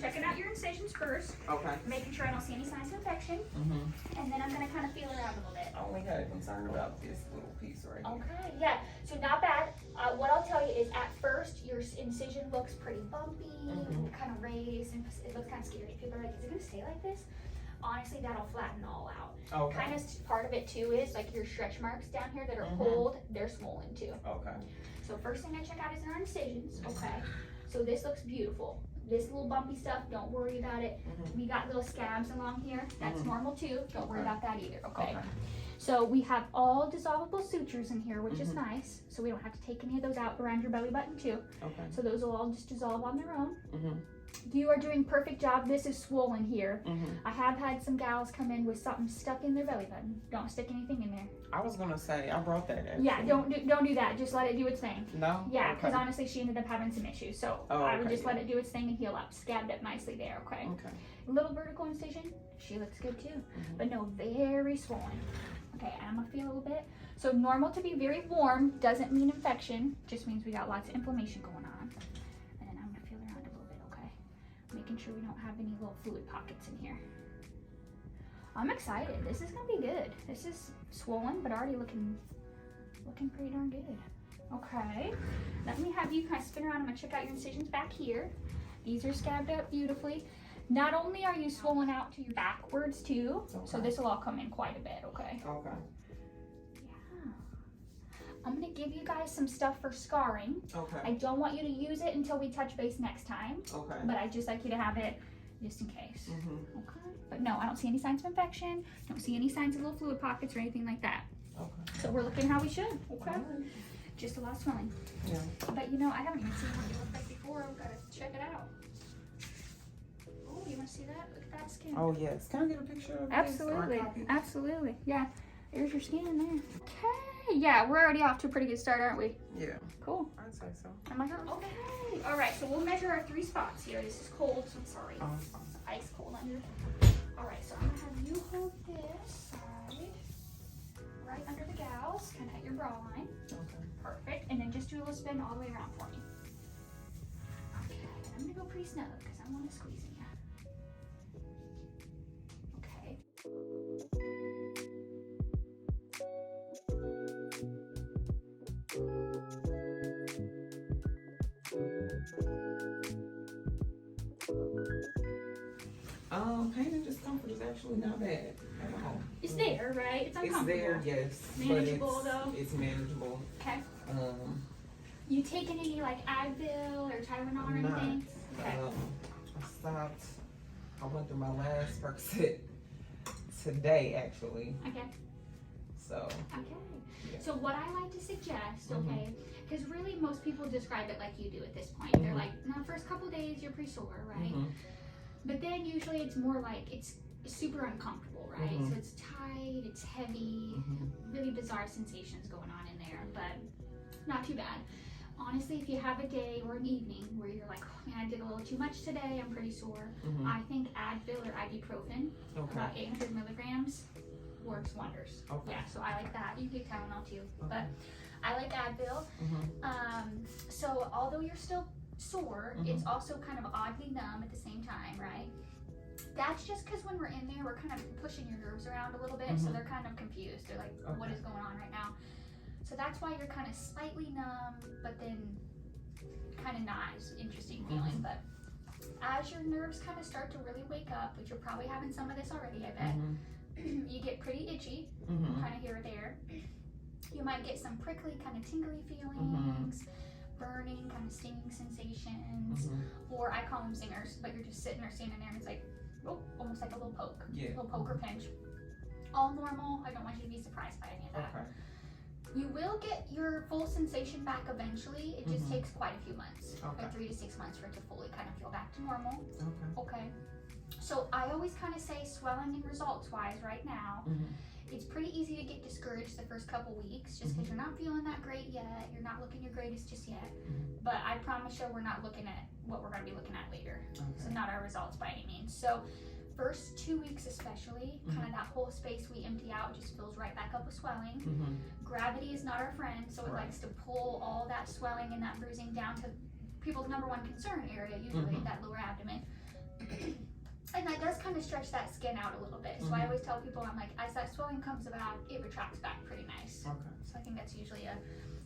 checking out your incisions first. Okay. Making sure I don't see any signs of infection. And then I'm gonna kind of feel around a little bit. I only had a concern about this little piece right here. Okay, yeah, so not bad. What I'll tell you is at first, your incision looks pretty bumpy, kind of raised, and it looks kind of scary. People are like, is it gonna stay like this? Honestly, that'll flatten all out. Okay. Kind of part of it too is like your stretch marks down here that are pulled, they're swollen too. Okay. So first thing I check out is our incisions, okay? So this looks beautiful. This little bumpy stuff, don't worry about it. We got little scabs along here, that's normal too. Don't worry about that either, okay? So we have all dissolvable sutures in here, which is nice. So we don't have to take any of those out around your belly button too. Okay. So those will all just dissolve on their own. You are doing perfect job. This is swollen here. I have had some gals come in with something stuck in their belly button. Don't stick anything in there. I was gonna say, I brought that actually. Yeah, don't do that. Just let it do its thing. No? Yeah, because honestly, she ended up having some issues. So I would just let it do its thing and heal up. Scabbed up nicely there, okay? Okay. Little vertical incision, she looks good too. But no, very swollen. Okay, I'm gonna feel a little bit. So normal to be very warm doesn't mean infection. Just means we got lots of inflammation going on. And then I'm gonna feel around a little bit, okay? Making sure we don't have any little fluid pockets in here. I'm excited. This is gonna be good. This is swollen, but already looking pretty darn good. Okay, let me have you kind of spin around. I'm gonna check out your incisions back here. These are scabbed up beautifully. Not only are you swollen out to your backwards too, so this will all come in quite a bit, okay? Okay. Yeah. I'm gonna give you guys some stuff for scarring. Okay. I don't want you to use it until we touch base next time. Okay. But I just like you to have it just in case. Okay. But no, I don't see any signs of infection. Don't see any signs of little fluid pockets or anything like that. Okay. So we're looking how we should. Okay. Just a lot of swelling. Yeah. But you know, I haven't even seen what you look like before. I've got to check it out. Oh, you want to see that? Look at that skin. Oh yes. Can I get a picture of Absolutely. this? Or a copy? Absolutely. Yeah. There's your skin there. Okay. Yeah, we're already off to a pretty good start, aren't we? Yeah. Cool. I'd say so. Am I hurt? Okay. All right. So we'll measure our 3 spots here. This is cold, so I'm sorry. It's ice cold under. All right. So I'm gonna have you hold this side right under the gals, kind of at your bra line. Okay. Perfect. And then just do a little spin all the way around for me. Okay. And I'm gonna go pretty snug because I want to squeeze in you. Okay. Pain and discomfort is actually not bad at all. It's there, right? It's uncomfortable. It's there, yes. Manageable, but though? It's manageable. Okay. You taking any like Advil or Tylenol or Not. anything? Okay. I stopped. I went through my last Percocet today, actually. Okay. So. Okay. Yeah. So what I like to suggest, okay, because really most people describe it like you do at this point. They're like, no, first couple days you're pretty sore, right? But then usually it's more like it's super uncomfortable, right? So it's tight, it's heavy, really bizarre sensations going on in there, but not too bad. Honestly, if you have a day or an evening where you're like, oh man, I did a little too much today, I'm pretty sore, I think Advil or ibuprofen, about 800 milligrams, works wonders. Okay. Yeah, so I like that. You can get Tylenol too, but I like Advil. So although you're still sore, it's also kind of oddly numb at the same time, right? That's just because when we're in there, we're kind of pushing your nerves around a little bit, so they're kind of confused. They're like, what is going on right now? So that's why you're kind of slightly numb, but then kind of not. It's an interesting feeling. But as your nerves kind of start to really wake up, which you're probably having some of this already, I bet, you get pretty itchy, kind of here or there. You might get some prickly, kind of tingly feelings, burning, kind of stinging sensations, or I call them zingers, but you're just sitting or standing there and it's like, oh, almost like a little poke, a little poke or pinch. All normal. I don't want you to be surprised by any of that. You will get your full sensation back eventually. It just takes quite a few months, like 3 to 6 months for it to fully kind of feel back to normal. Okay. So I always kind of say swelling and results wise right now, it's pretty easy to get discouraged the first couple weeks just because you're not feeling that great yet. You're not looking your greatest just yet. But I promise you we're not looking at what we're going to be looking at later. So not our results by any means. So first 2 weeks especially, kind of that whole space we empty out just fills right back up with swelling. Gravity is not our friend, so it likes to pull all that swelling and that bruising down to people's #1 concern area, usually that lower abdomen. And that does kind of stretch that skin out a little bit. So I always tell people, I'm like, as that swelling comes about, it retracts back pretty nice. Okay. So I think that's usually a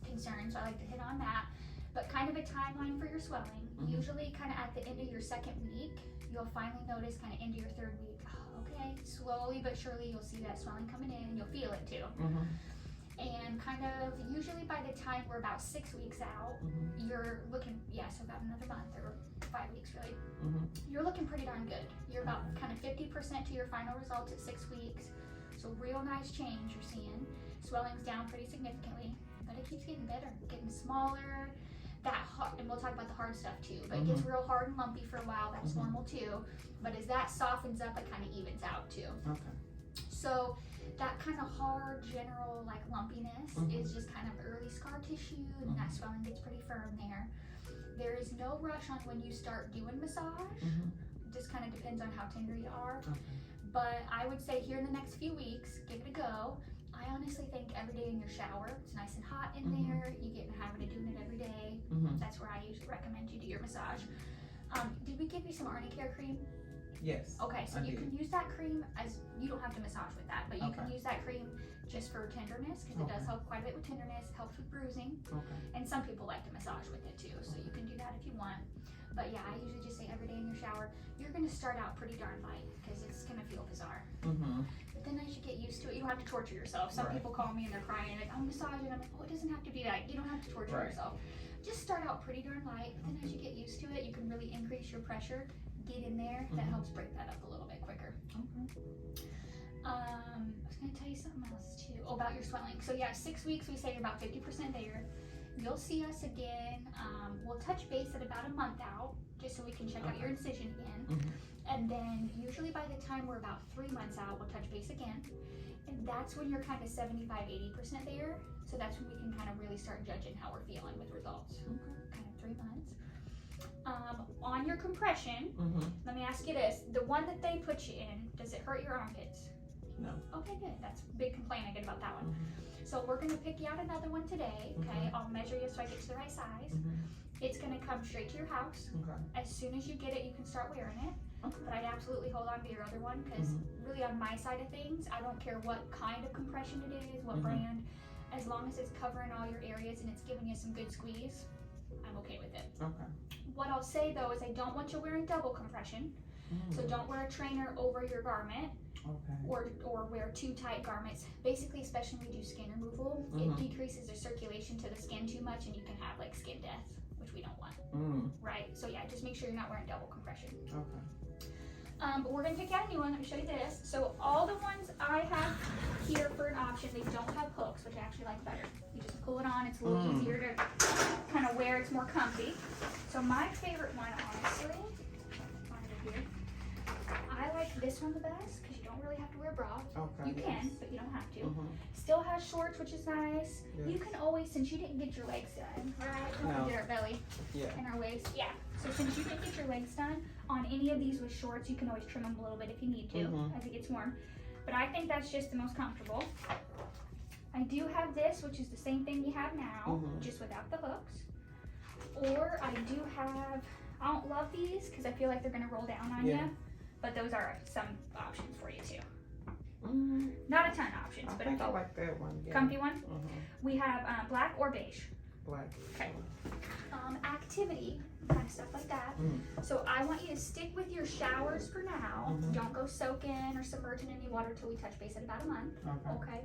concern. So I like to hit on that. But kind of a timeline for your swelling. Usually kind of at the end of your second week, you'll finally notice kind of into your third week, okay, slowly but surely you'll see that swelling coming in and you'll feel it too. And kind of usually by the time we're about 6 weeks out, you're looking, so about another month or 5 weeks really, you're looking pretty darn good. You're about kind of 50% to your final results at 6 weeks. So real nice change you're seeing. Swelling's down pretty significantly, but it keeps getting better, getting smaller. That hard, and we'll talk about the hard stuff too, but it gets real hard and lumpy for a while. That's normal too. But as that softens up, it kind of evens out too. Okay. So that kind of hard general like lumpiness is just kind of early scar tissue, and that swelling gets pretty firm there. There is no rush on when you start doing massage. Just kind of depends on how tender you are. But I would say here in the next few weeks, give it a go. I honestly think every day in your shower, it's nice and hot in there. You get in the habit of doing it every day. That's where I usually recommend you do your massage. Did we give you some Arnicare cream? Yes. Okay, so you can use that cream as, you don't have to massage with that, but you can use that cream just for tenderness, because it does help quite a bit with tenderness, helps with bruising. And some people like to massage with it too, so you can do that if you want. But yeah, I usually just say every day in your shower, you're gonna start out pretty darn light, because it's gonna feel bizarre. But then as you get used to it, you don't have to torture yourself. Some people call me and they're crying, like, I'm massaging. I'm like, oh, it doesn't have to be that. You don't have to torture yourself. Just start out pretty darn light, but then as you get used to it, you can really increase your pressure. Get in there, that helps break that up a little bit quicker. I was gonna tell you something else too. Oh, about your swelling. So yeah, 6 weeks, we say you're about 50% there. You'll see us again. We'll touch base at about a month out, just so we can check out your incision again. And then usually by the time we're about 3 months out, we'll touch base again. And that's when you're kind of 75-80% there. So that's when we can kind of really start judging how we're feeling with results. Kind of 3 months. On your compression, let me ask you this. The one that they put you in, does it hurt your armpits? No. Okay, good. That's a big complaint I get about that one. So we're gonna pick you out another one today, okay? I'll measure you so I get to the right size. It's gonna come straight to your house. As soon as you get it, you can start wearing it. But I'd absolutely hold on to your other one, because really on my side of things, I don't care what kind of compression it is, what brand, as long as it's covering all your areas and it's giving you some good squeeze, I'm okay with it. What I'll say though is I don't want you wearing double compression. So don't wear a trainer over your garment, or wear too tight garments. Basically, especially when we do skin removal, it decreases the circulation to the skin too much, and you can have like skin death, which we don't want. Right? So yeah, just make sure you're not wearing double compression. But we're gonna pick out a new one. Let me show you this. So all the ones I have here for an option, they don't have hooks, which I actually like better. You just pull it on. It's a little easier to kind of wear. It's more comfy. So my favorite one, honestly, find it here. I like this one the best because you don't really have to wear a bra. You can, but you don't have to. Still has shorts, which is nice. You can always, since you didn't get your legs done, right? We did our belly and our waist. Yeah. So since you didn't get your legs done, on any of these with shorts, you can always trim them a little bit if you need to as it gets warm. But I think that's just the most comfortable. I do have this, which is the same thing you have now, just without the hooks. Or I do have, I don't love these because I feel like they're gonna roll down on you, but those are some options for you too. Not a ton of options, but I like that one. Comfy one. We have black or beige. Black. Okay. Activity, kind of stuff like that. So I want you to stick with your showers for now. Don't go soaking or submerging in any water till we touch base at about a month. Okay.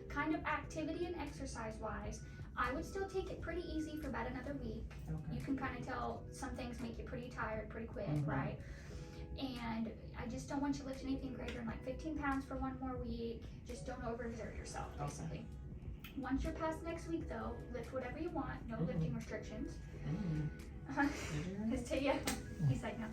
Kind of activity and exercise wise, I would still take it pretty easy for about another week. You can kind of tell some things make you pretty tired pretty quick, right? And I just don't want you to lift anything greater than like 15 pounds for one more week. Just don't overexert yourself, basically. Once you're past next week though, lift whatever you want, no lifting restrictions. Just tell you, he's like, no.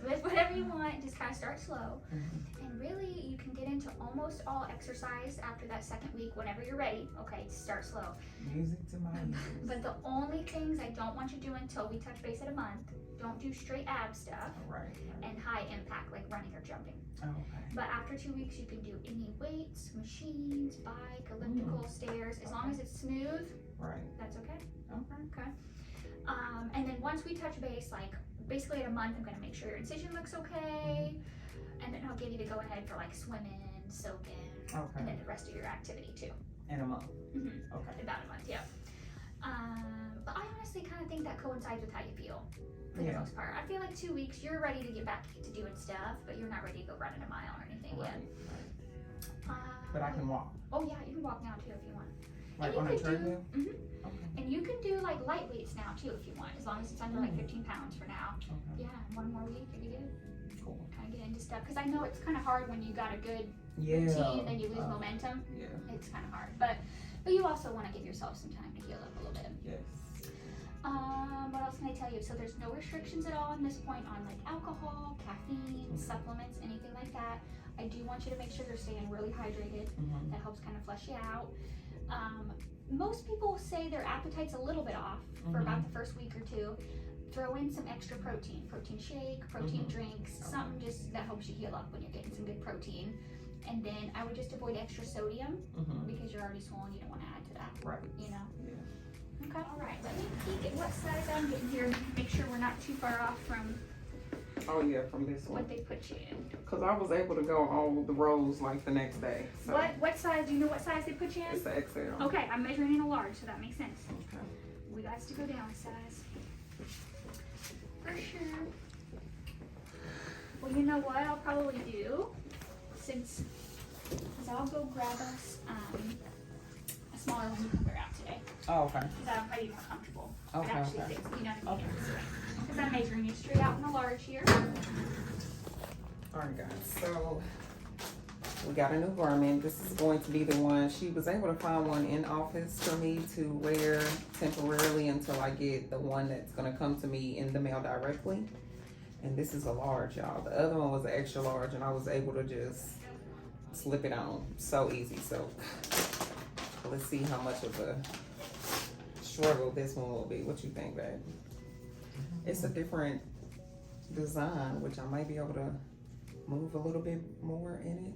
Lift whatever you want, just kind of start slow. And really, you can get into almost all exercise after that second week whenever you're ready. Okay, start slow. Music to my ears. But the only things I don't want you doing until we touch base at a month, don't do straight ab stuff and high impact like running or jumping. But after 2 weeks, you can do any weights, machines, bike, elliptical, stairs, as long as it's smooth. That's okay. Okay. And then once we touch base, like basically at a month, I'm gonna make sure your incision looks okay. I'll give you the go ahead for like swimming, soaking, Okay. and then the rest of your activity too. In a month. Mm-hmm. Okay. About a month, yeah. But I honestly kind of think that coincides with how you feel for the Yeah. most part. I feel like 2 weeks, you're ready to get back to doing stuff, but you're not ready to go running a mile or anything Right. yet. But I can walk. Oh yeah, you can walk now too if you want. Like And on you a could treadmill? Mhm. Okay. And you can do like light weights now too if you want, as long as it's under like 15 pounds for now. Okay. Yeah, one more week, you'll be good. Cool. Kind of get into stuff because I know it's kind of hard when you got a good Yeah. routine and then you lose momentum. Yeah. It's kind of hard, but you also want to give yourself some time to heal up a little bit. Yes. What else can I tell you? So there's no restrictions at all on this point on like alcohol, caffeine, supplements, anything like that. I do want you to make sure you're staying really hydrated. Mm-hmm. That helps kind of flush you out. Most people say their appetite's a little bit off for about the first week or two. Throw in some extra protein shake, protein drinks, something just that helps you heal up when you're getting some good protein. And then I would just avoid extra sodium because you're already swollen. You don't want to add to that. Right. You know. Yeah. Okay. All right. Let me peek at what size I'm getting here. Make sure we're not too far off from Oh yeah, from this one. what they put you in. Cause I was able to go all the rows like the next day. So What size? Do you know what size they put you in? it's the XL. Okay, I'm measuring in a large, so that makes sense. Okay. We got to go down a size. For sure. Well, you know what I'll probably do, is I'll go grab us a smaller one you can wear out today. Oh, okay. Because that might be more comfortable. Okay, It actually okay. fits, you know what I mean? Because I'm measuring you straight out in a large here. Alright guys, so we got a new garment. This is going to be the one. She was able to find one in office for me to wear temporarily until I get the one that's gonna come to me in the mail directly. And this is a large, y'all. The other one was an extra large and I was able to just slip it on so easy. So let's see how much of a struggle this one will be. What you think, babe? It's a different design, which I might be able to move a little bit more in it.